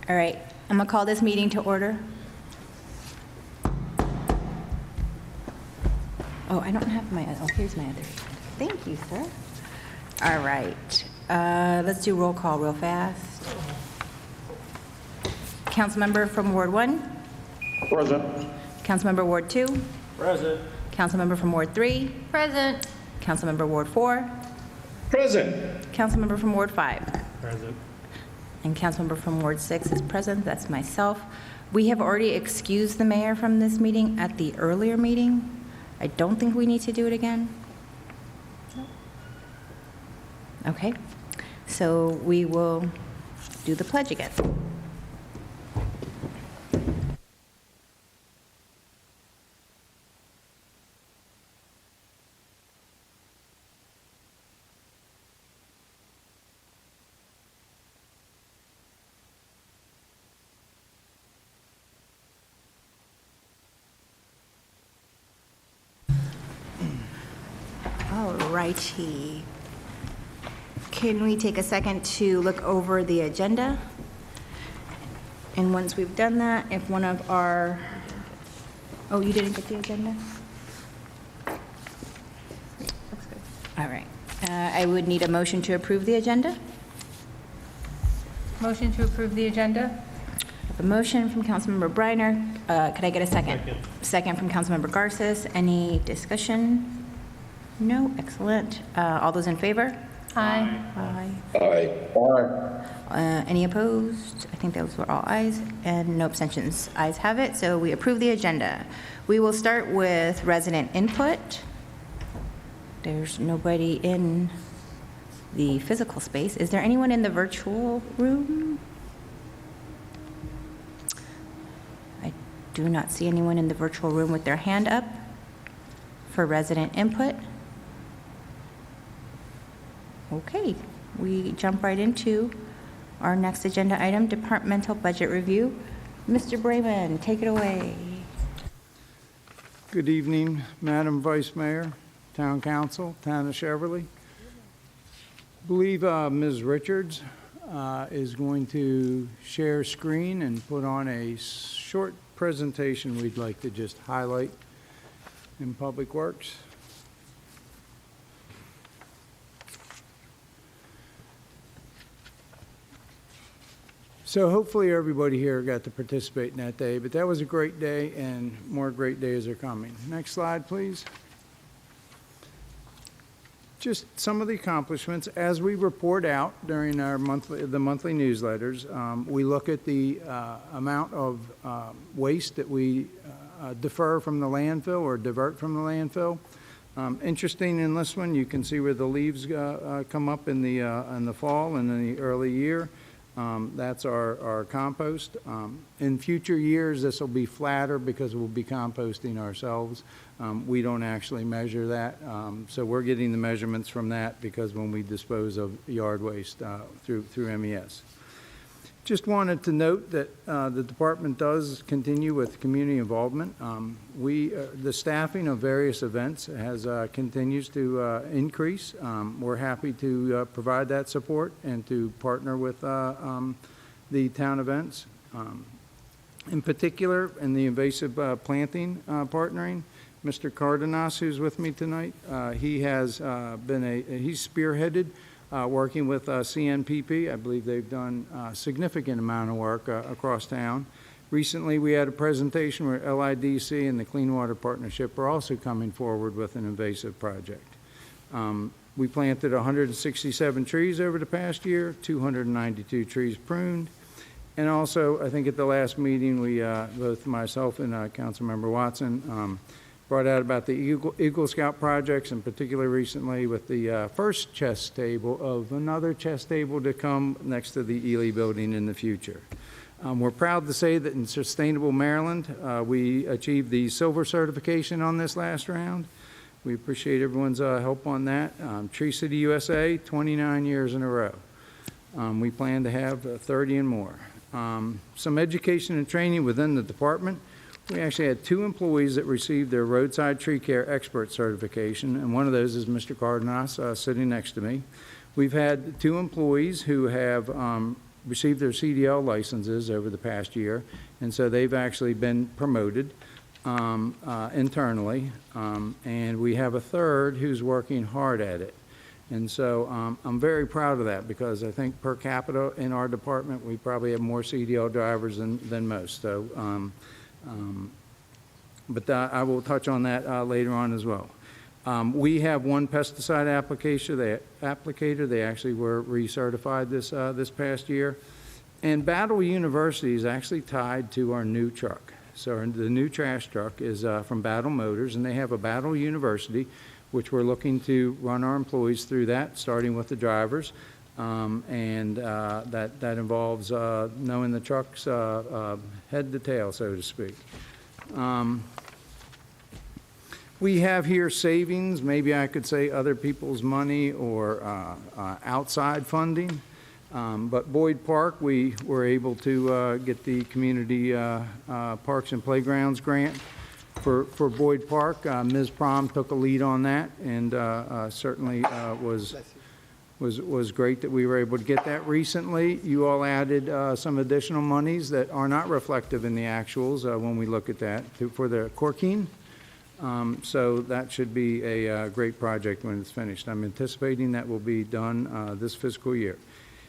All right, I'm gonna call this meeting to order. Oh, I don't have my, oh, here's my other. Thank you, sir. All right, let's do roll call real fast. Councilmember from Ward 1? Present. Councilmember Ward 2? Present. Councilmember from Ward 3? Present. Councilmember Ward 4? Present. Councilmember from Ward 5? Present. And Councilmember from Ward 6 is present, that's myself. We have already excused the mayor from this meeting at the earlier meeting. I don't think we need to do it again. Okay, so we will do the pledge again. All righty. Can we take a second to look over the agenda? And once we've done that, if one of our, oh, you didn't get the agenda? Looks good. All right. I would need a motion to approve the agenda. Motion to approve the agenda? I have a motion from Councilmember Briner. Could I get a second? Second from Councilmember Garces. Any discussion? No? Excellent. All those in favor? Aye. Aye. Aye. Any opposed? I think those were all ayes, and no abstentions. Ayes have it, so we approve the agenda. We will start with resident input. There's nobody in the physical space. Is there anyone in the virtual room? I do not see anyone in the virtual room with their hand up for resident input. Okay, we jump right into our next agenda item, departmental budget review. Mr. Brayman, take it away. Good evening, Madam Vice Mayor, Town Council, Town of Cheverly. I believe Ms. Richards is going to share screen and put on a short presentation we'd like to just highlight in Public Works. So hopefully everybody here got to participate in that day, but that was a great day and more great days are coming. Next slide, please. Just some of the accomplishments. As we report out during our monthly newsletters, we look at the amount of waste that we defer from the landfill or divert from the landfill. Interesting in this one, you can see where the leaves come up in the fall and in the early year. That's our compost. In future years, this will be flatter because we'll be composting ourselves. We don't actually measure that, so we're getting the measurements from that because when we dispose of yard waste through MES. Just wanted to note that the department does continue with community involvement. The staffing of various events continues to increase. We're happy to provide that support and to partner with the town events. In particular, in the invasive planting partnering, Mr. Cardenas, who's with me tonight, he's spearheaded working with CNPP. I believe they've done a significant amount of work across town. Recently, we had a presentation where LIDC and the Clean Water Partnership are also coming forward with an invasive project. We planted 167 trees over the past year, 292 trees pruned. And also, I think at the last meeting, we, both myself and Councilmember Watson, brought out about the Eagle Scout projects, and particularly recently with the first chess table of another chess table to come next to the Ely building in the future. We're proud to say that in Sustainable Maryland, we achieved the silver certification on this last round. We appreciate everyone's help on that. Tree City USA, 29 years in a row. We plan to have 30 and more. Some education and training within the department. We actually had 2 employees that received their roadside tree care expert certification, and one of those is Mr. Cardenas sitting next to me. We've had 2 employees who have received their CDL licenses over the past year, and so they've actually been promoted internally, and we have a third who's working hard at it. And so I'm very proud of that, because I think per capita in our department, we probably have more CDL drivers than most. So, but I will touch on that later on as well. We have one pesticide applicator. They actually were recertified this past year. And Battle University is actually tied to our new truck. So the new trash truck is from Battle Motors, and they have a Battle University, which we're looking to run our employees through that, starting with the drivers. And that involves knowing the truck's head to tail, so to speak. We have here savings, maybe I could say other people's money or outside funding. But Boyd Park, we were able to get the Community Parks and Playgrounds grant for Boyd Park. Ms. Prom took a lead on that, and certainly was great that we were able to get that recently. You all added some additional monies that are not reflective in the actuals when we look at that for the Corkine. So that should be a great project when it's finished. I'm anticipating that will be done this fiscal year.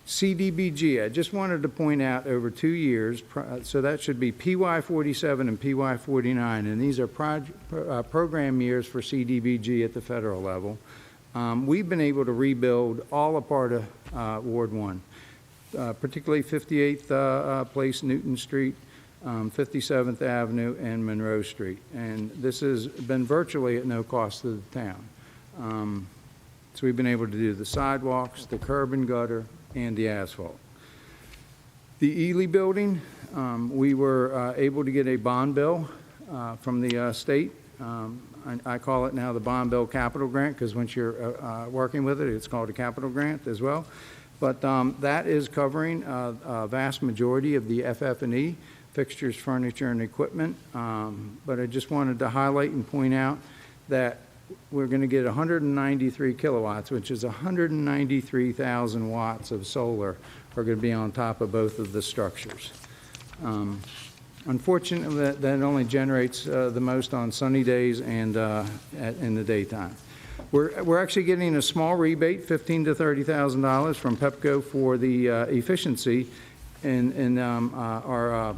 CDBG, I just wanted to point out over 2 years, so that should be PY47 and PY49, and these are program years for CDBG at the federal level. We've been able to rebuild all a part of Ward 1, particularly 58th Place, Newton Street, 57th Avenue, and Monroe Street. And this has been virtually at no cost to the town. So we've been able to do the sidewalks, the curb and gutter, and the asphalt. The Ely building, we were able to get a bond bill from the state. I call it now the bond bill capital grant, because once you're working with it, it's called a capital grant as well. But that is covering a vast majority of the FF&E, fixtures, furniture, and equipment. But I just wanted to highlight and point out that we're going to get 193 kilowatts, which is 193,000 watts of solar are going to be on top of both of the structures. Unfortunately, that only generates the most on sunny days and in the daytime. We're actually getting a small rebate, $15,000 to $30,000 from Pepco for the efficiency in our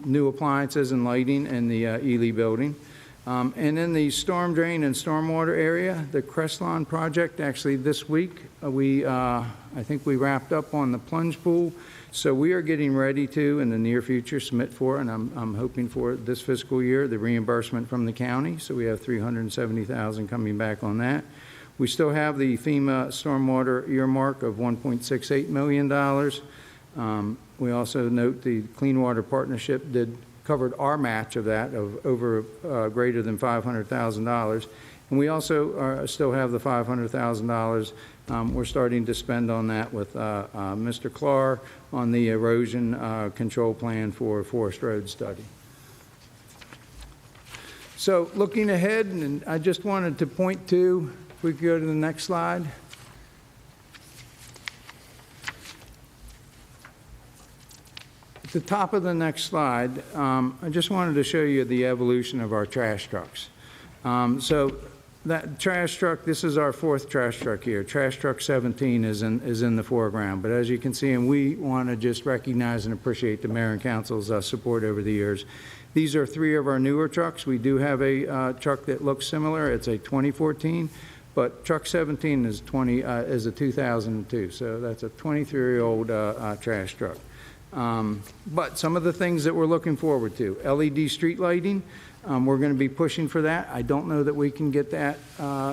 new appliances and lighting in the Ely building. And in the storm drain and stormwater area, the Crestlon project, actually this week, I think we wrapped up on the plunge pool. So we are getting ready to, in the near future, submit for, and I'm hoping for this fiscal year, the reimbursement from the county. So we have $370,000 coming back on that. We still have the FEMA stormwater earmark of $1.68 million. We also note the Clean Water Partnership covered our match of that of over greater than $500,000. And we also still have the $500,000 we're starting to spend on that with Mr. Clark on the erosion control plan for Forest Road study. So looking ahead, and I just wanted to point to, if we could go to the next slide. At the top of the next slide, I just wanted to show you the evolution of our trash trucks. So that trash truck, this is our fourth trash truck here. Trash truck 17 is in the foreground. But as you can see, and we want to just recognize and appreciate the mayor and council's support over the years. These are 3 of our newer trucks. We do have a truck that looks similar. It's a 2014, but truck 17 is a 2002. So that's a 23-year-old trash truck. But some of the things that we're looking forward to, LED street lighting, we're going to be pushing for that. I don't know that we can get that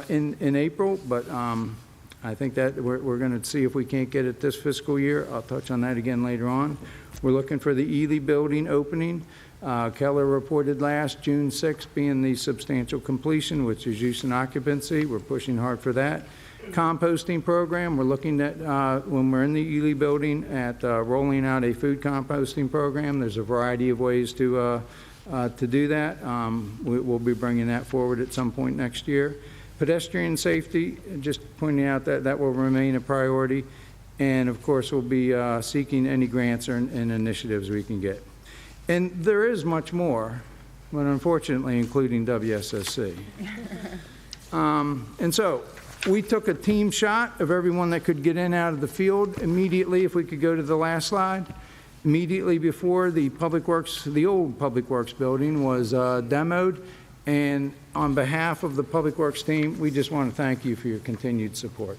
in April, but I think that we're going to see if we can't get it this fiscal year. I'll touch on that again later on. We're looking for the Ely building opening. Keller reported last June 6th being the substantial completion, which is use and occupancy. We're pushing hard for that. Composting program, we're looking at, when we're in the Ely building, at rolling out a food composting program. There's a variety of ways to do that. We'll be bringing that forward at some point next year. Pedestrian safety, just pointing out that will remain a priority. And of course, we'll be seeking any grants and initiatives we can get. And there is much more, but unfortunately, including WSSC. And so, we took a team shot of everyone that could get in out of the field immediately, if we could go to the last slide. Immediately before the old Public Works building was demoed. And on behalf of the Public Works team, we just want to thank you for your continued support.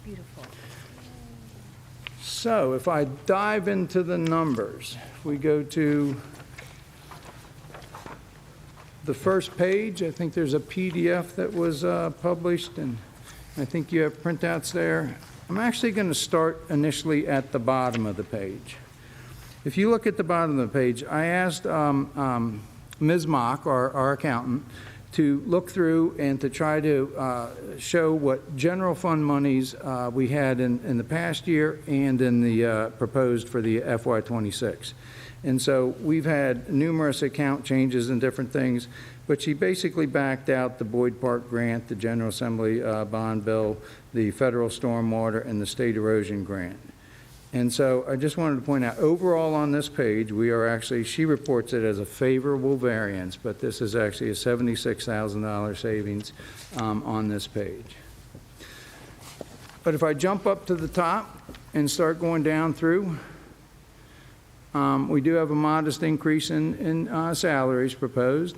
Beautiful. So if I dive into the numbers, if we go to the first page, I think there's a PDF that was published, and I think you have printouts there. I'm actually going to start initially at the bottom of the page. If you look at the bottom of the page, I asked Ms. Mock, our accountant, to look through and to try to show what general fund monies we had in the past year and in the proposed for the FY26. And so we've had numerous account changes and different things, but she basically backed out the Boyd Park grant, the General Assembly bond bill, the federal stormwater, and the state erosion grant. And so I just wanted to point out, overall on this page, we are actually, she reports it as a favorable variance, but this is actually a $76,000 savings on this page. But if I jump up to the top and start going down through, we do have a modest increase in salaries proposed.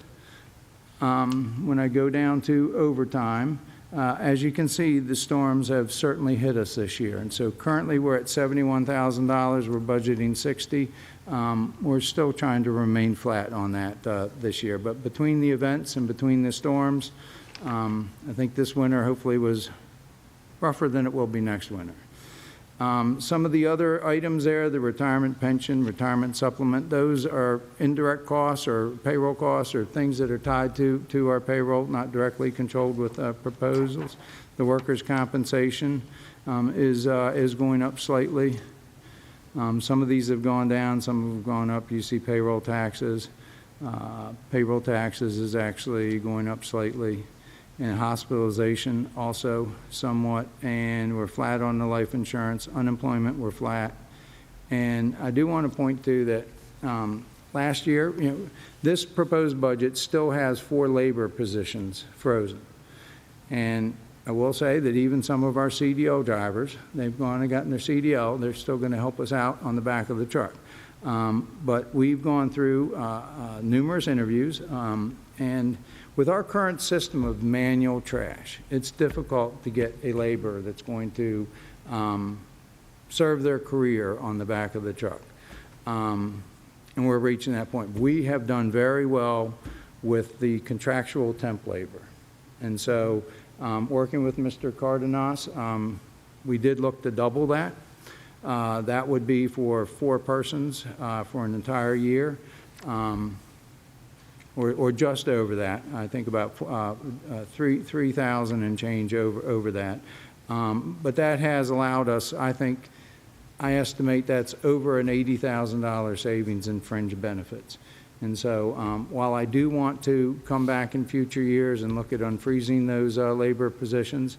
When I go down to overtime, as you can see, the storms have certainly hit us this year. And so currently we're at $71,000. We're budgeting 60. We're still trying to remain flat on that this year. But between the events and between the storms, I think this winter hopefully was rougher than it will be next winter. Some of the other items there, the retirement pension, retirement supplement, those are indirect costs or payroll costs or things that are tied to our payroll, not directly controlled with proposals. The workers' compensation is going up slightly. Some of these have gone down, some have gone up. You see payroll taxes. Payroll taxes is actually going up slightly. And hospitalization also somewhat, and we're flat on the life insurance. Unemployment, we're flat. And I do want to point to that last year, this proposed budget still has 4 labor positions frozen. And I will say that even some of our CDL drivers, they've gone and gotten their CDL, they're still going to help us out on the back of the truck. But we've gone through numerous interviews, and with our current system of manual trash, it's difficult to get a laborer that's going to serve their career on the back of the truck. And we're reaching that point. We have done very well with the contractual temp labor. And so working with Mr. Cardenas, we did look to double that. That would be for 4 persons for an entire year. Or just over that. I think about 3,000 and change over that. But that has allowed us, I estimate that's over an $80,000 savings in fringe benefits. And so while I do want to come back in future years and look at unfreezing those labor positions,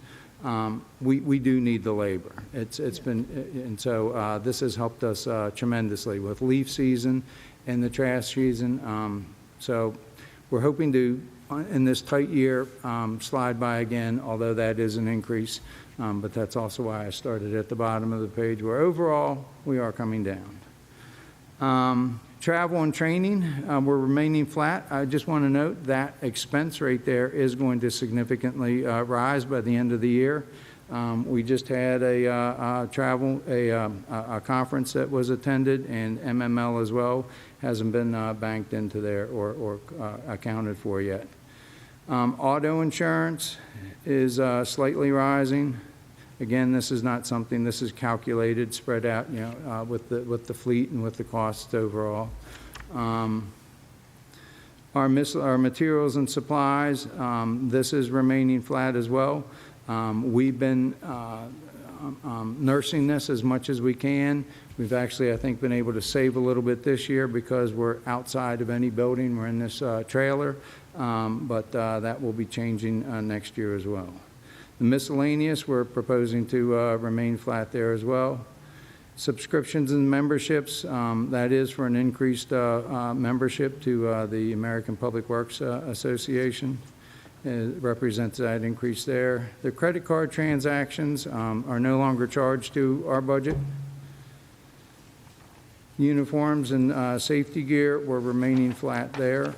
we do need the labor. It's been, and so this has helped us tremendously with leaf season and the trash season. So we're hoping to, in this tight year, slide by again, although that is an increase. But that's also why I started at the bottom of the page, where overall we are coming down. Travel and training, we're remaining flat. I just want to note that expense right there is going to significantly rise by the end of the year. We just had a conference that was attended, and MML as well hasn't been banked into there or accounted for yet. Auto insurance is slightly rising. Again, this is not something, this is calculated, spread out, with the fleet and with the costs overall. Our materials and supplies, this is remaining flat as well. We've been nursing this as much as we can. We've actually, I think, been able to save a little bit this year because we're outside of any building. We're in this trailer, but that will be changing next year as well. The miscellaneous, we're proposing to remain flat there as well. Subscriptions and memberships, that is for an increased membership to the American Public Works Association. It represents that increase there. The credit card transactions are no longer charged to our budget. Uniforms and safety gear were remaining flat there.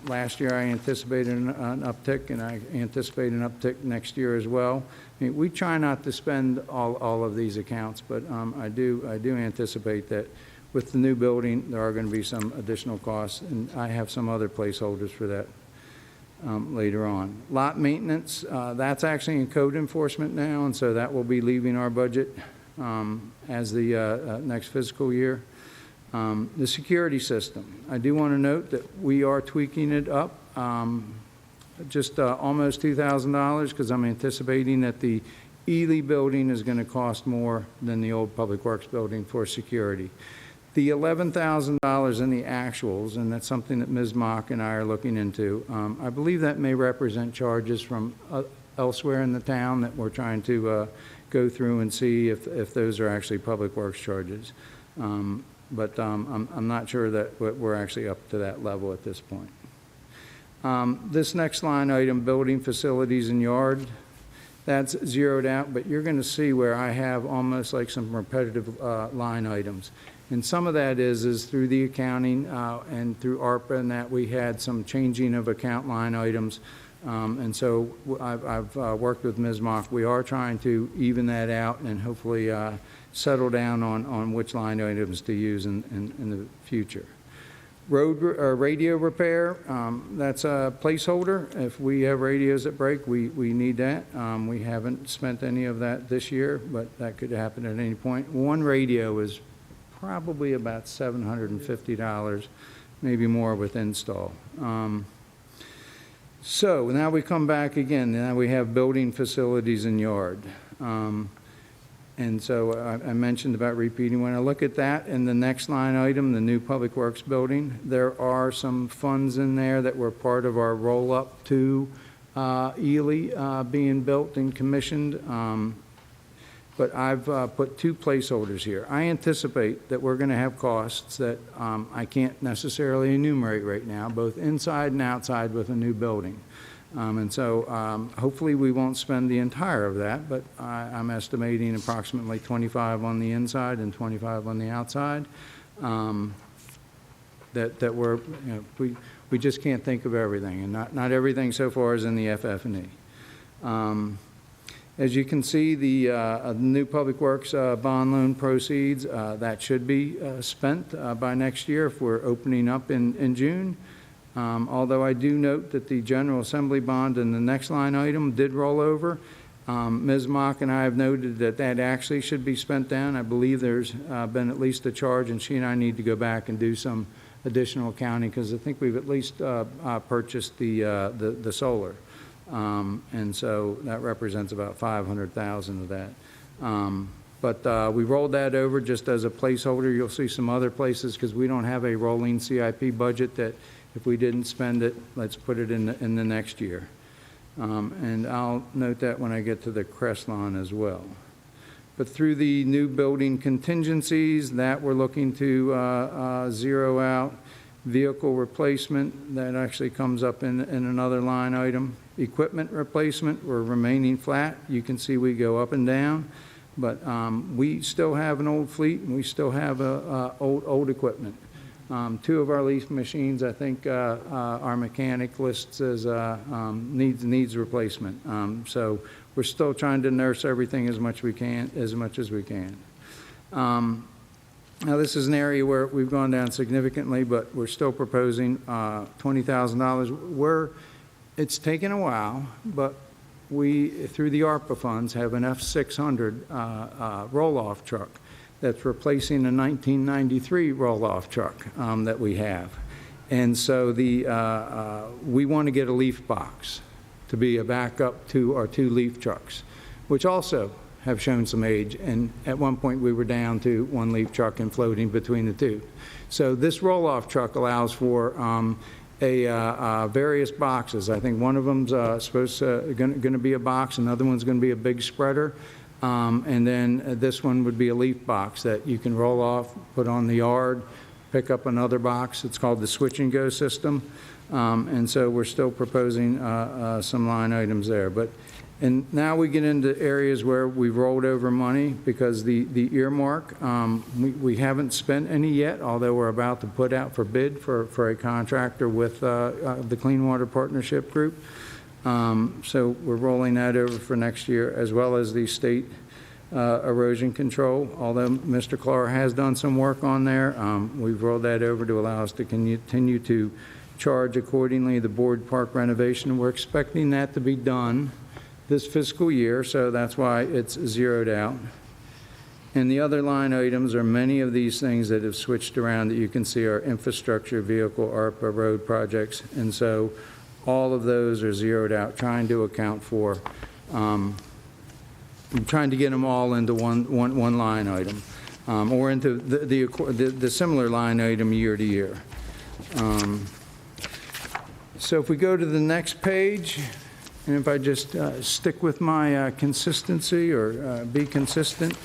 Last year, I anticipated an uptick, and I anticipate an uptick next year as well. I mean, we try not to spend all of these accounts, but I do anticipate that with the new building, there are going to be some additional costs, and I have some other placeholders for that later on. Lot maintenance, that's actually in code enforcement now, and so that will be leaving our budget as the next fiscal year. The security system, I do want to note that we are tweaking it up just almost $2,000 because I'm anticipating that the Ely building is going to cost more than the old Public Works building for security. The $11,000 in the actuals, and that's something that Ms. Mock and I are looking into, I believe that may represent charges from elsewhere in the town that we're trying to go through and see if those are actually Public Works charges. But I'm not sure that we're actually up to that level at this point. This next line item, building facilities and yard, that's zeroed out, but you're going to see where I have almost like some repetitive line items. And some of that is through the accounting and through ARPA, and that we had some changing of account line items. And so I've worked with Ms. Mock. We are trying to even that out and hopefully settle down on which line items to use in the future. Radio repair, that's a placeholder. If we have radios that break, we need that. We haven't spent any of that this year, but that could happen at any point. One radio is probably about $750, maybe more with install. So now we come back again. Now we have building facilities and yard. And so I mentioned about repeating. When I look at that in the next line item, the new Public Works building, there are some funds in there that were part of our roll-up to Ely being built and commissioned. But I've put two placeholders here. I anticipate that we're going to have costs that I can't necessarily enumerate right now, both inside and outside with a new building. And so hopefully we won't spend the entire of that, but I'm estimating approximately 25 on the inside and 25 on the outside. That we're, we just can't think of everything, and not everything so far is in the FF&E. As you can see, the new Public Works bond loan proceeds, that should be spent by next year if we're opening up in June. Although I do note that the General Assembly bond in the next line item did roll over. Ms. Mock and I have noted that that actually should be spent down. I believe there's been at least a charge, and she and I need to go back and do some additional accounting because I think we've at least purchased the solar. And so that represents about $500,000 of that. But we rolled that over just as a placeholder. You'll see some other places because we don't have a rolling CIP budget that if we didn't spend it, let's put it in the next year. And I'll note that when I get to the Cresslon as well. But through the new building contingencies, that we're looking to zero out. Vehicle replacement, that actually comes up in another line item. Equipment replacement, we're remaining flat. You can see we go up and down, but we still have an old fleet and we still have old equipment. Two of our leaf machines, I think our mechanic lists as needs replacement. So we're still trying to nurse everything as much as we can. Now this is an area where we've gone down significantly, but we're still proposing $20,000. It's taken a while, but we, through the ARPA funds, have an F600 roll-off truck that's replacing a 1993 roll-off truck that we have. And so we want to get a leaf box to be a backup to our two leaf trucks, which also have shown some age, and at one point we were down to one leaf truck and floating between the two. So this roll-off truck allows for various boxes. I think one of them's going to be a box, another one's going to be a big spreader, and then this one would be a leaf box that you can roll off, put on the yard, pick up another box. It's called the switch and go system, and so we're still proposing some line items there. And now we get into areas where we've rolled over money because the earmark, we haven't spent any yet, although we're about to put out for bid for a contractor with the Clean Water Partnership Group. So we're rolling that over for next year, as well as the state erosion control. Although Mr. Clark has done some work on there, we've rolled that over to allow us to continue to charge accordingly the board park renovation. We're expecting that to be done this fiscal year, so that's why it's zeroed out. And the other line items are many of these things that have switched around that you can see are infrastructure, vehicle, ARPA, road projects, and so all of those are zeroed out, trying to account for, I'm trying to get them all into one line item, or into the similar line item year to year. So if we go to the next page, and if I just stick with my consistency or be consistent,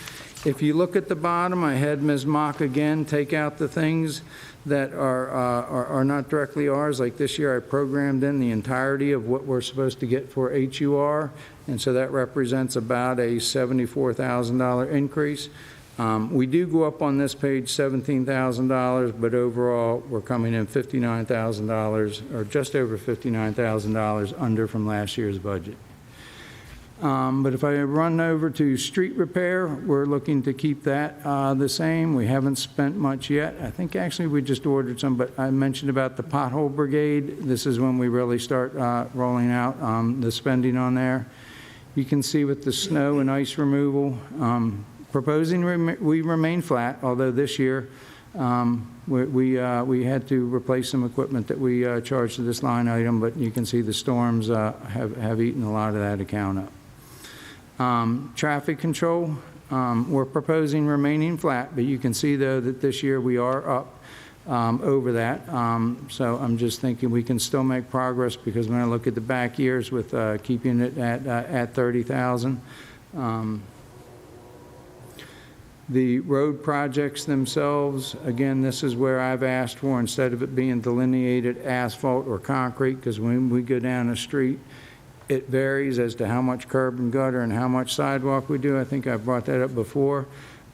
if you look at the bottom, I had Ms. Mock again take out the things that are not directly ours. Like this year, I programmed in the entirety of what we're supposed to get for HUR, and so that represents about a $74,000 increase. We do go up on this page $17,000, but overall, we're coming in $59,000, or just over $59,000 under from last year's budget. But if I run over to street repair, we're looking to keep that the same. We haven't spent much yet. I think actually we just ordered some, but I mentioned about the pothole brigade. This is when we really start rolling out the spending on there. You can see with the snow and ice removal, proposing we remain flat, although this year we had to replace some equipment that we charged to this line item, but you can see the storms have eaten a lot of that account up. Traffic control, we're proposing remaining flat, but you can see though that this year we are up over that. So I'm just thinking we can still make progress, because when I look at the back years with keeping it at 30,000. The road projects themselves, again, this is where I've asked for, instead of it being delineated asphalt or concrete, because when we go down a street, it varies as to how much curb and gutter and how much sidewalk we do. I think I've brought that up before.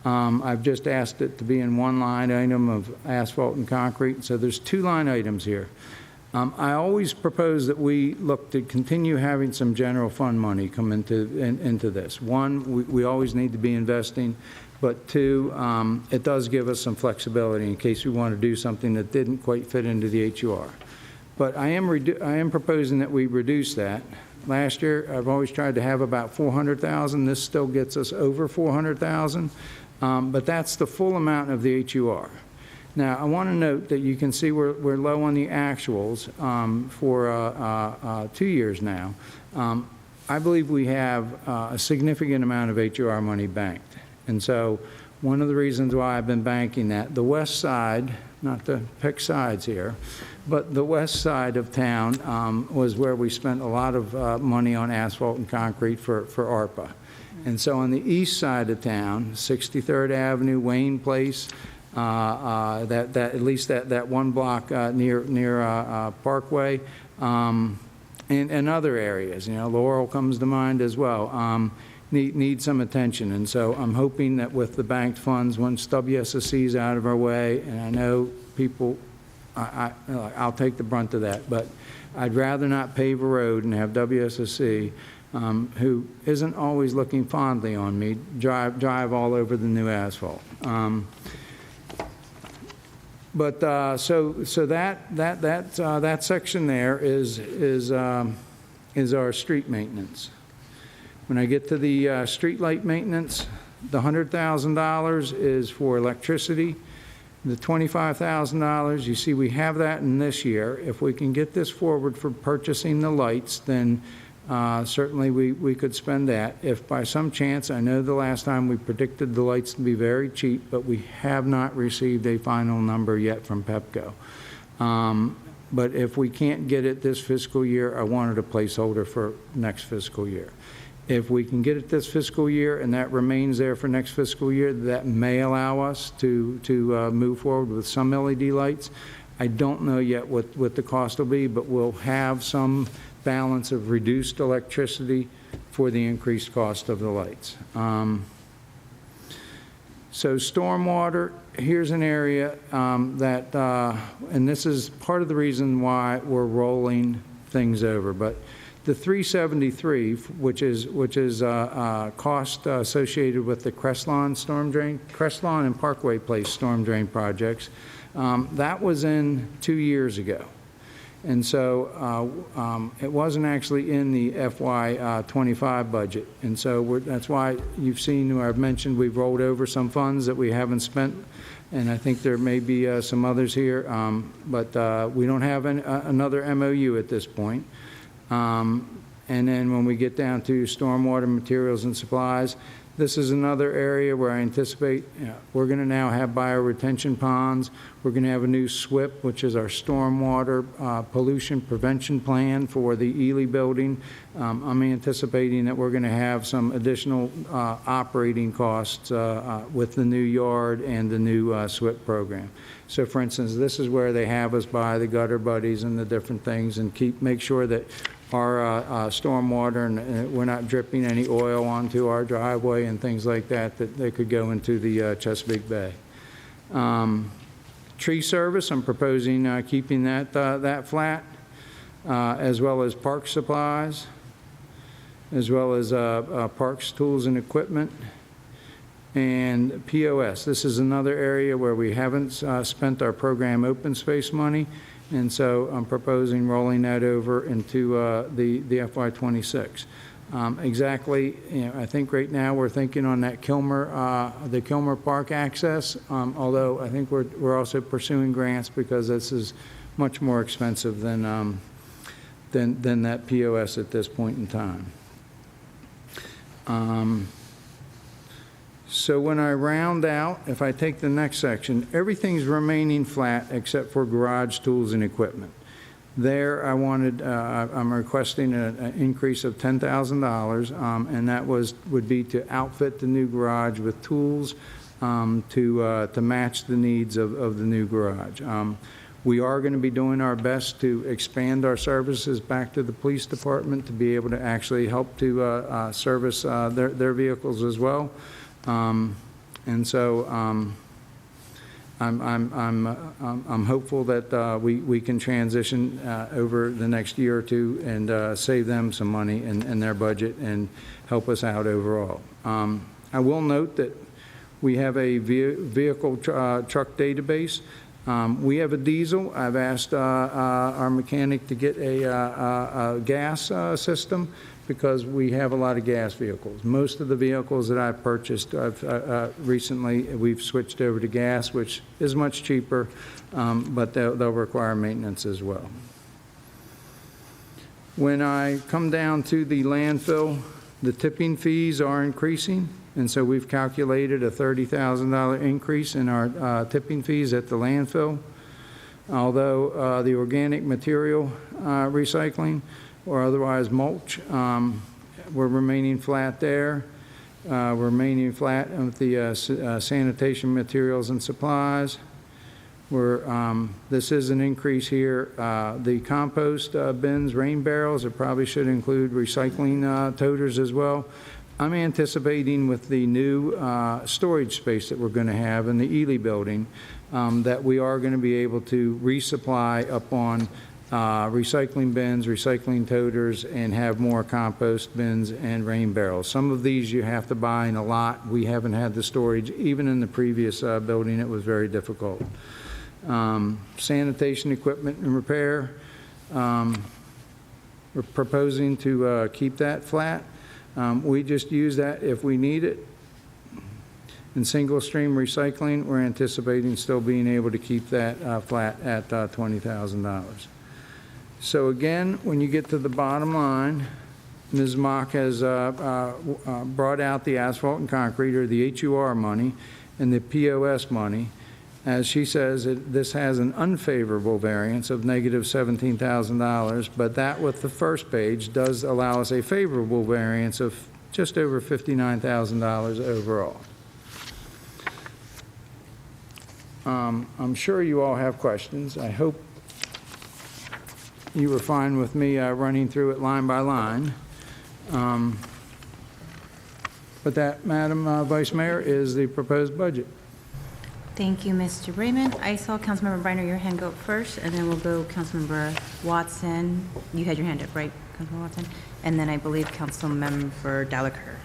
I've just asked it to be in one line item of asphalt and concrete, so there's two line items here. I always propose that we look to continue having some general fund money come into this. One, we always need to be investing. But two, it does give us some flexibility in case we want to do something that didn't quite fit into the HUR. But I am proposing that we reduce that. Last year, I've always tried to have about 400,000. This still gets us over 400,000, but that's the full amount of the HUR. Now, I want to note that you can see we're low on the actuals for 2 years now. I believe we have a significant amount of HUR money banked. And so one of the reasons why I've been banking that, the west side, not to pick sides here, but the west side of town was where we spent a lot of money on asphalt and concrete for ARPA. And so on the east side of town, 63rd Avenue, Wayne Place, at least that one block near Parkway, and other areas, Laurel comes to mind as well. Need some attention, and so I'm hoping that with the banked funds, once WSSC is out of our way, and I know people, I'll take the brunt of that, but I'd rather not pave a road and have WSSC, who isn't always looking fondly on me, drive all over the new asphalt. But so that section there is our street maintenance. When I get to the street light maintenance, the $100,000 is for electricity. The $25,000, you see we have that in this year. If we can get this forward for purchasing the lights, then certainly we could spend that. If by some chance, I know the last time we predicted the lights to be very cheap, but we have not received a final number yet from Pepco. But if we can't get it this fiscal year, I wanted a placeholder for next fiscal year. If we can get it this fiscal year and that remains there for next fiscal year, that may allow us to move forward with some LED lights. I don't know yet what the cost will be, but we'll have some balance of reduced electricity for the increased cost of the lights. So stormwater, here's an area that, and this is part of the reason why we're rolling things over, but the 373, which is cost associated with the Crestlawn and Parkway Place storm drain projects, that was in 2 years ago. And so it wasn't actually in the FY '25 budget. And so that's why you've seen, or I've mentioned, we've rolled over some funds that we haven't spent. And I think there may be some others here, but we don't have another MOU at this point. And then when we get down to stormwater materials and supplies, this is another area where I anticipate we're going to now have bioretention ponds. We're going to have a new SWIP, which is our stormwater pollution prevention plan for the Ely building. I'm anticipating that we're going to have some additional operating costs with the new yard and the new SWIP program. So for instance, this is where they have us buy the gutter buddies and the different things and make sure that our stormwater and we're not dripping any oil onto our driveway and things like that they could go into the Chesapeake Bay. Tree service, I'm proposing keeping that flat, as well as park supplies, as well as parks, tools, and equipment. And POS, this is another area where we haven't spent our program open space money, and so I'm proposing rolling that over into the FY '26. Exactly, I think right now we're thinking on that the Kilmer Park access, although I think we're also pursuing grants because this is much more expensive than that POS at this point in time. So when I round out, if I take the next section, everything's remaining flat except for garage tools and equipment. There, I'm requesting an increase of $10,000, and that would be to outfit the new garage with tools to match the needs of the new garage. We are going to be doing our best to expand our services back to the police department to be able to actually help to service their vehicles as well. And so I'm hopeful that we can transition over the next year or two and save them some money in their budget and help us out overall. I will note that we have a vehicle truck database. We have a diesel. I've asked our mechanic to get a gas system because we have a lot of gas vehicles. Most of the vehicles that I've purchased recently, we've switched over to gas, which is much cheaper, but they'll require maintenance as well. When I come down to the landfill, the tipping fees are increasing, and so we've calculated a $30,000 increase in our tipping fees at the landfill. Although the organic material recycling or otherwise mulch, we're remaining flat there. We're remaining flat with the sanitation materials and supplies. This is an increase here. The compost bins, rain barrels, it probably should include recycling toters as well. I'm anticipating with the new storage space that we're going to have in the Ely building that we are going to be able to resupply upon recycling bins, recycling toters, and have more compost bins and rain barrels. Some of these you have to buy in a lot. We haven't had the storage. Even in the previous building, it was very difficult. Sanitation equipment and repair. We're proposing to keep that flat. We just use that if we need it. In single stream recycling, we're anticipating still being able to keep that flat at $20,000. So again, when you get to the bottom line, Ms. Mock has brought out the asphalt and concrete, or the HUR money, and the POS money. As she says, this has an unfavorable variance of negative $17,000, but that with the first page does allow us a favorable variance of just over $59,000 overall. I'm sure you all have questions. I hope you were fine with me running through it line by line. But that, Madam Vice Mayor, is the proposed budget. Thank you, Mr. Raymond. I saw Councilmember Briner, your hand go up first, and then we'll go Councilmember Watson. You had your hand up, right, Councilmember Watson? And then I believe Councilmember Gallagher.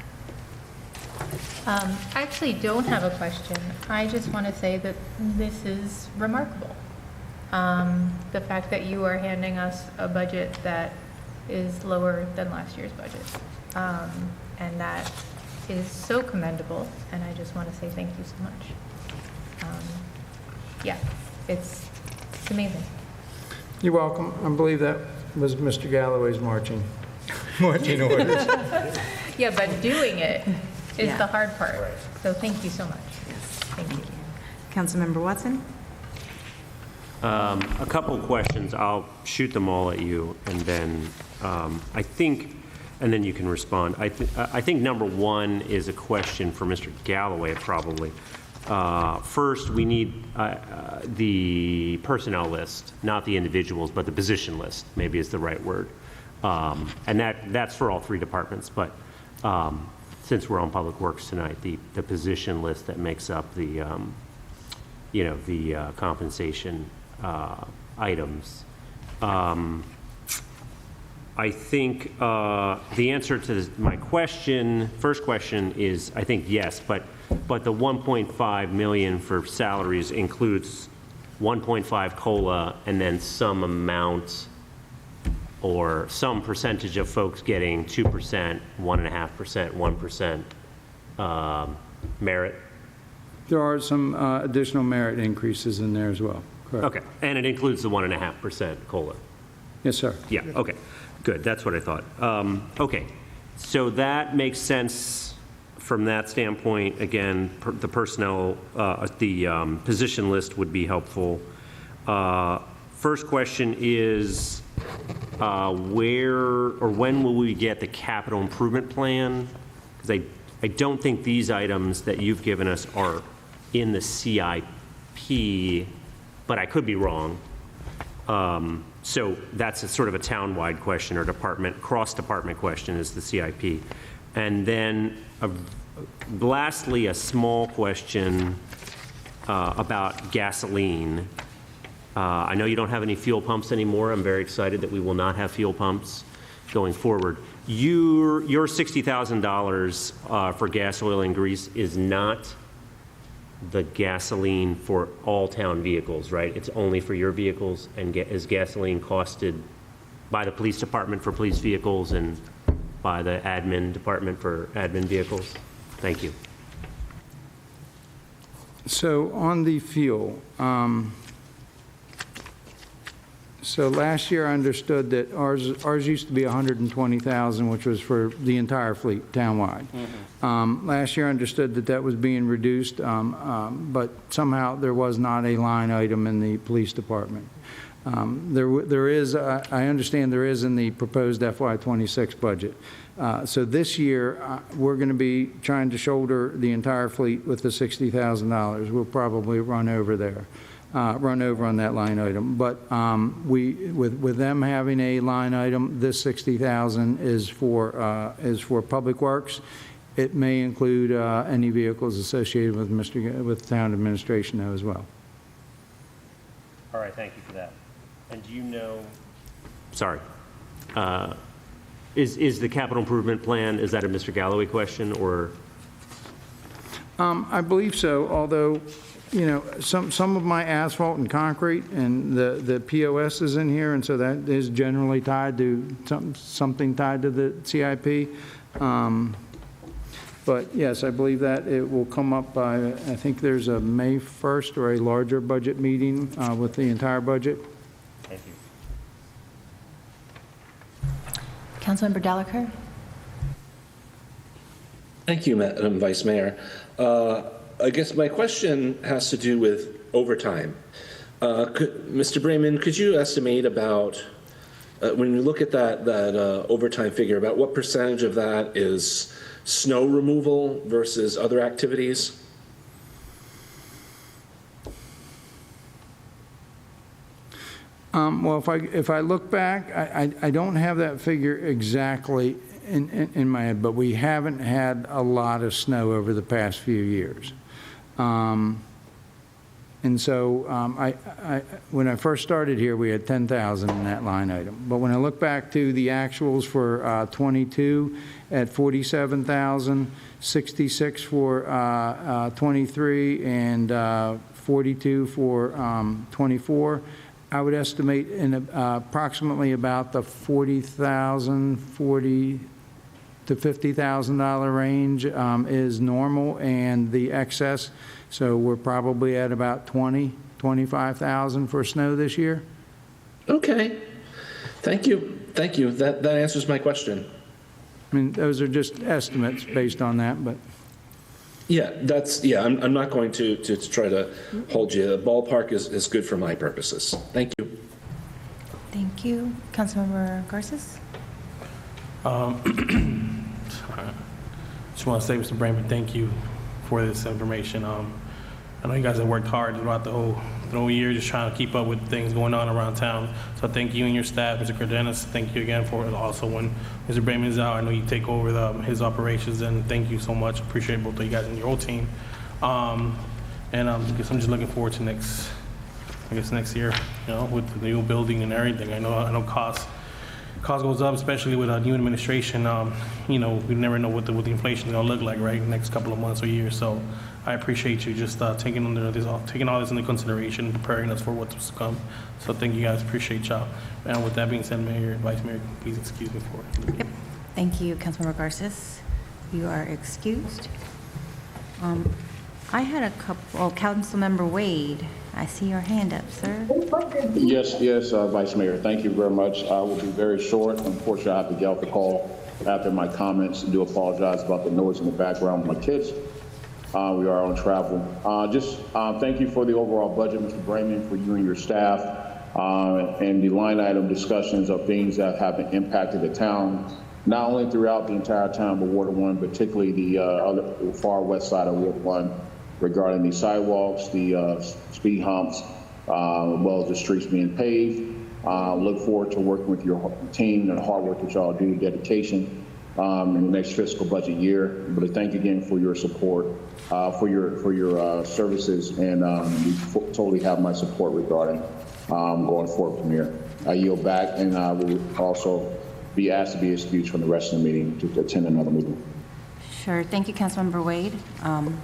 I actually don't have a question. I just want to say that this is remarkable. The fact that you are handing us a budget that is lower than last year's budget. And that is so commendable, and I just want to say thank you so much. Yeah, it's amazing. You're welcome. I believe that was Mr. Galloway's marching orders. Yeah, but doing it is Yeah. the hard part. So thank you so much. Thank you. Councilmember Watson? A couple of questions. I'll shoot them all at you, and then I think, and then you can respond. I think number one is a question for Mr. Galloway, probably. First, we need the personnel list, not the individuals, but the position list, maybe is the right word. And that's for all three departments, but since we're on Public Works tonight, the position list that makes up the, the compensation items. I think the answer to my first question is, I think yes, but the 1.5 million for salaries includes 1.5 COLA and then some amount or some percentage of folks getting 2%, 1.5%, 1% merit. There are some additional merit increases in there as well. Correct. Okay, and it includes the 1.5% COLA. Yes, sir. Yeah, okay, good, that's what I thought. Okay, so that makes sense from that standpoint. Again, the personnel, the position list would be helpful. First question is, where or when will we get the capital improvement plan? Because I don't think these items that you've given us are in the CIP, but I could be wrong. So that's a sort of a town-wide question or cross-department question is the CIP. And then lastly, a small question about gasoline. I know you don't have any fuel pumps anymore. I'm very excited that we will not have fuel pumps going forward. Your $60,000 for gas, oil, and grease is not the gasoline for all town vehicles, right? It's only for your vehicles, and is gasoline costed by the police department for police vehicles and by the admin department for admin vehicles? Thank you. So on the fuel, so last year I understood that ours used to be 120,000, which was for the entire fleet townwide. Last year I understood that was being reduced, but somehow there was not a line item in the police department. There is, I understand there is in the proposed FY26 budget. So this year, we're going to be trying to shoulder the entire fleet with the $60,000. We'll probably run over on that line item. But with them having a line item, this 60,000 is for Public Works. It may include any vehicles associated with town administration though as well. All right, thank you for that. And do you know, sorry, is the capital improvement plan, is that a Mr. Galloway question, or? I believe so, although, some of my asphalt and concrete and the POS is in here, and so that is generally tied to something tied to the CIP. But yes, I believe that it will come up by, I think there's a May 1st or a larger budget meeting with the entire budget. Thank you. Councilmember Gallagher? Thank you, Madam Vice Mayor. I guess my question has to do with overtime. Mr. Brayman, could you estimate about, when you look at that overtime figure, about what percentage of that is snow removal versus other activities? Well, if I look back, I don't have that figure exactly in my head, but we haven't had a lot of snow over the past few years. And so when I first started here, we had 10,000 in that line item. But when I look back to the actuals for 22 at 47,000, 66 for 23, and 42 for 24, I would estimate in approximately about the $40,000 to $50,000 range is normal, and the excess, so we're probably at about 25,000 for snow this year. Okay. Thank you. Thank you. That answers my question. I mean, those are just estimates based on that, but Yeah, I'm not going to try to hold you. The ballpark is good for my purposes. Thank you. Thank you. Councilmember Garces? Just want to say, Mr. Brayman, thank you for this information. I know you guys have worked hard throughout the whole year just trying to keep up with things going on around town. So thank you and your staff, Mr. Cardenas. Thank you again for it. Also, when Mr. Brayman is out, I know you take over his operations, and thank you so much. Appreciate both of you guys and your whole team. And I guess I'm just looking forward to next year, with the new building and everything. I know cost goes up, especially with a new administration. We never know what the inflation is going to look like, right, next couple of months or years. So I appreciate you just taking all this into consideration, preparing us for what's to come. So thank you guys, appreciate y'all. And with that being said, Mayor and Vice Mayor, please excuse me for it. Yep. Thank you, Councilmember Garces. You are excused. I had a couple, Councilmember Wade, I see your hand up, sir. Yes, Vice Mayor, thank you very much. I will be very short. Unfortunately, I have to get off the call after my comments. I do apologize about the noise in the background with my kids. We are on travel. Thank you for the overall budget, Mr. Brayman, for you and your staff, and the line item discussions of things that have impacted the town, not only throughout the entire town, but Ward 1, particularly the other far west side of Ward 1, regarding the sidewalks, the speed humps, as well as the streets being paved. Look forward to working with your team and the hard work that y'all do, dedication in the next fiscal budget year. But thank you again for your support, for your services, and you totally have my support regarding going forward from here. I yield back, and I will also be asked to be excused from the rest of the meeting to attend another meeting. Sure. Thank you, Councilmember Wade.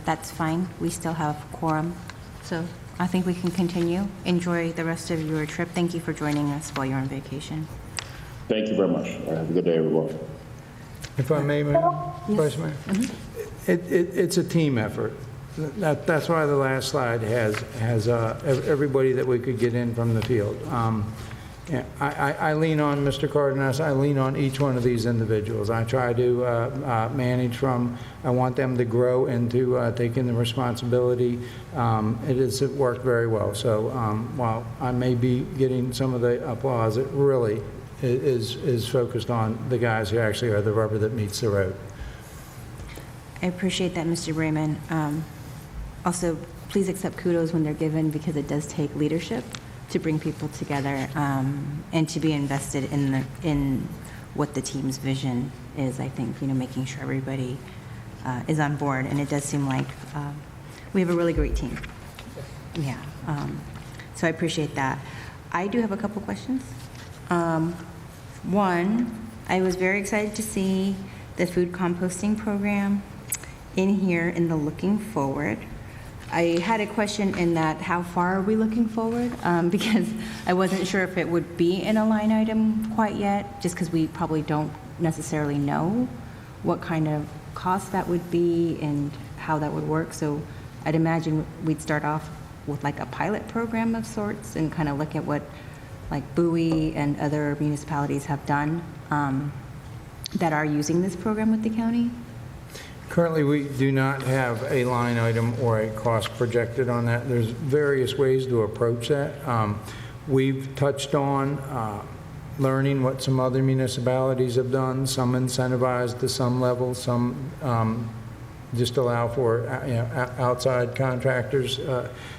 That's fine. We still have quorum. So I think we can continue. Enjoy the rest of your trip. Thank you for joining us while you're on vacation. Thank you very much. Have a good day, everyone. if I may, Mayor, Vice Mayor, it's a team effort. That's why the last slide has everybody that we could get in from the field. Yeah, I lean on Mr. Cardenas. I lean on each one of these individuals. I try to manage from, I want them to grow into taking the responsibility. It has worked very well. So while I may be getting some of the applause, it really is focused on the guys who actually are the rubber that meets the road. I appreciate that, Mr. Brayman. Also, please accept kudos when they're given, because it does take leadership to bring people together and to be invested in what the team's vision is. I think, making sure everybody is on board, and it does seem like we have a really great team. Yeah, so I appreciate that. I do have a couple questions. One, I was very excited to see the food composting program in here in the looking forward. I had a question in that, how far are we looking forward? Because I wasn't sure if it would be in a line item quite yet, just because we probably don't necessarily know what kind of cost that would be and how that would work. So I'd imagine we'd start off with like a pilot program of sorts and kind of look at what like Bowie and other municipalities have done that are using this program with the county. Currently, we do not have a line item or a cost projected on that. There's various ways to approach that. We've touched on learning what some other municipalities have done, some incentivized to some level, some just allow for outside contractors.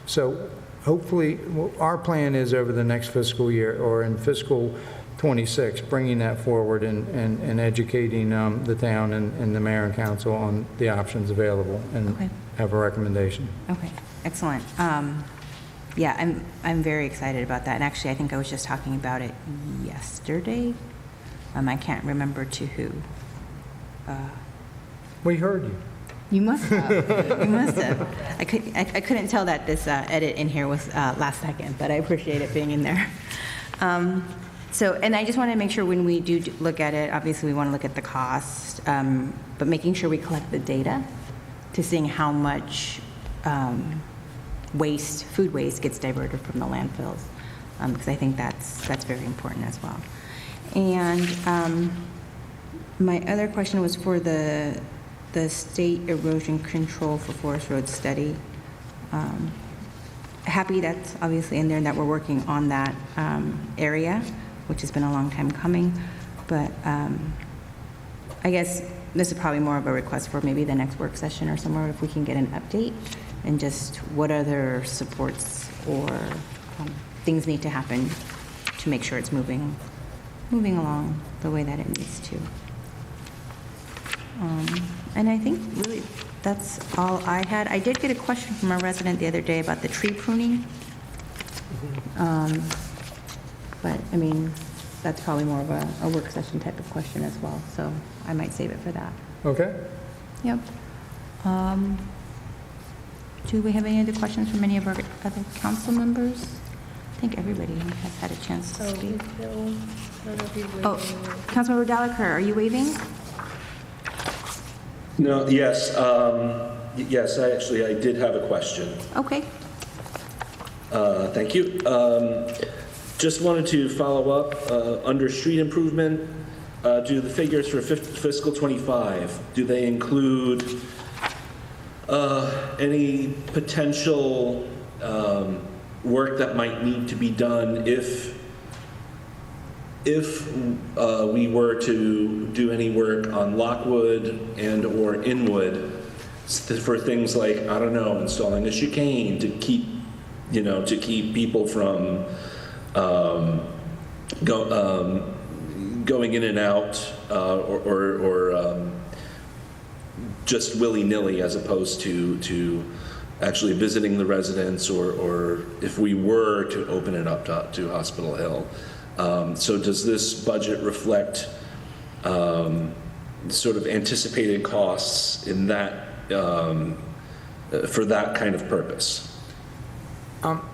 So hopefully, our plan is over the next fiscal year, or in fiscal '26, bringing that forward and educating the town and the mayor and council on the options available, and Okay. have a recommendation. Okay, excellent. Yeah, I'm very excited about that, and actually, I think I was just talking about it yesterday. I can't remember to who. We heard you. You must have. You must have. I couldn't tell that this edit in here was last second, but I appreciate it being in there. So, and I just want to make sure when we do look at it, obviously we want to look at the cost, but making sure we collect the data to seeing how much waste, food waste gets diverted from the landfills, because I think that's very important as well. And my other question was for the state erosion control for Forest Road study. Happy that's obviously in there, and that we're working on that area, which has been a long time coming. But I guess this is probably more of a request for maybe the next work session or somewhere, if we can get an update and just what other supports or things need to happen to make sure it's moving along the way that it needs to. And I think really that's all I had. I did get a question from a resident the other day about the tree pruning. But, I mean, that's probably more of a work session type of question as well, so I might save it for that. Okay? Yep. Do we have any other questions from any of our other council members? I think everybody has had a chance to speak. Oh, Councilmember Delacour, are you waving? No, yes, yes, I did have a question. Okay. Thank you. Just wanted to follow up, under street improvement, do the figures for fiscal '25, do they include any potential work that might need to be done if we were to do any work on Lockwood and/or Inwood for things like, I don't know, installing a chicane to keep people from going in and out, or just willy-nilly, as opposed to actually visiting the residents, or if we were to open it up to Hospital Hill. So does this budget reflect sort of anticipated costs in that, for that kind of purpose?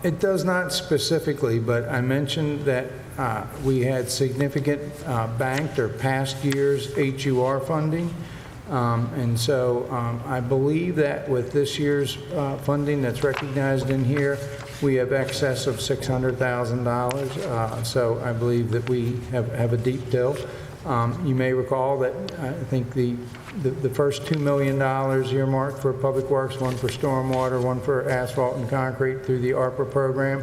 It does not specifically, but I mentioned that we had significant banked or past years HUR funding. And so I believe that with this year's funding that's recognized in here, we have excess of $600,000. So I believe that we have a deep till. You may recall that I think the first $2 million earmarked for Public Works, one for stormwater, one for asphalt and concrete through the ARPA program.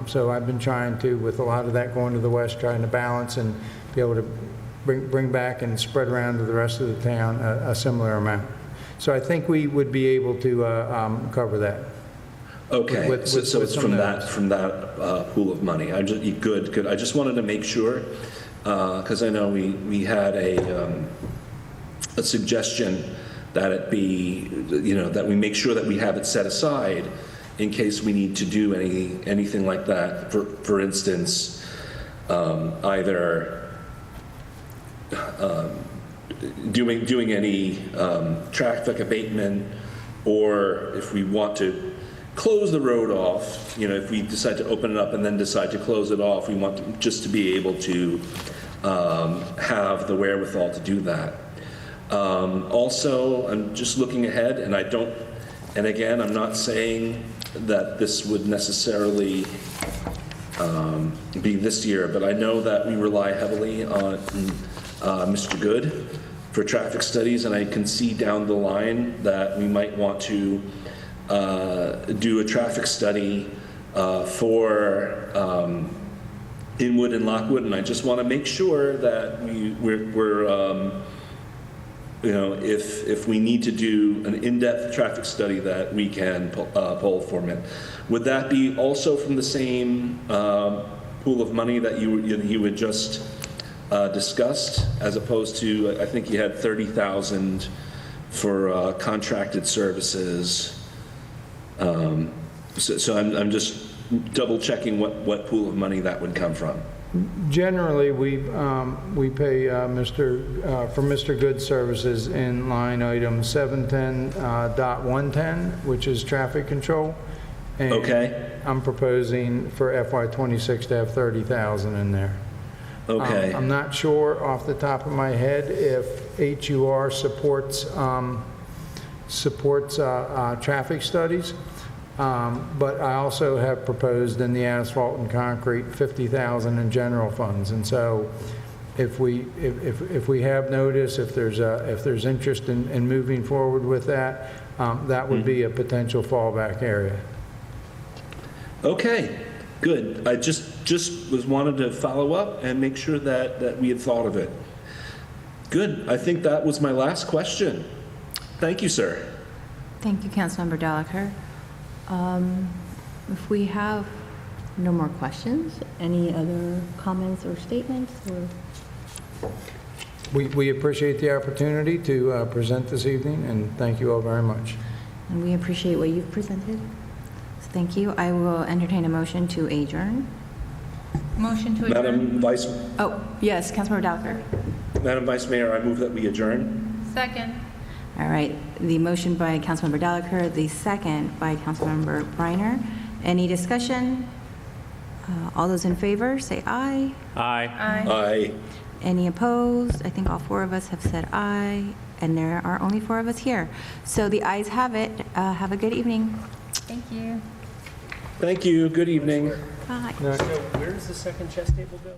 So I've been trying to, with a lot of that going to the west, trying to balance and be able to bring back and spread around to the rest of the town a similar amount. So I think we would be able to cover that. Okay, so it's from that pool of money. Good. I just wanted to make sure, because I know we had a suggestion that it be, that we make sure that we have it set aside in case we need to do anything like that. For instance, either doing any traffic abatement, or if we want to close the road off, if we decide to open it up and then decide to close it off, we want just to be able to have the wherewithal to do that. Also, I'm just looking ahead, and again, I'm not saying that this would necessarily be this year, but I know that we rely heavily on Mr. Good for traffic studies, and I can see down the line that we might want to do a traffic study for Inwood and Lockwood, and I just want to make sure that we're you know, if we need to do an in-depth traffic study, that we can pull from it. Would that be also from the same pool of money that you had just discussed, as opposed to, I think you had 30,000 for contracted services? So I'm just double checking what pool of money that would come from. Generally, we pay for Mr. Good services in line item 710.110, which is traffic control. And Okay. I'm proposing for FY26 to have 30,000 in there. Okay. I'm not sure off the top of my head if HUR supports traffic studies. But I also have proposed in the asphalt and concrete 50,000 in general funds. And so if we have notice, if there's interest in moving forward with that, that would be a potential fallback area. Okay, good. I just wanted to follow up and make sure that we had thought of it. Good. I think that was my last question. Thank you, sir. Thank you, Councilmember Delacour. If we have no more questions, any other comments or statements? We appreciate the opportunity to present this evening, and thank you all very much. And we appreciate what you've presented. So thank you. I will entertain a motion to adjourn. Motion to adjourn. Oh, yes, Councilmember Delacour. Madam Vice Mayor, I move that we adjourn. Second. All right, the motion by Councilmember Delacour, the second by Councilmember Briner. Any discussion? All those in favor, say aye. Aye. Aye. Aye. Any opposed? I think all four of us have said aye, and there are only four of us here. So the ayes have it. Have a good evening. Thank you. Thank you. Good evening. Bye. So where does the second chess table go?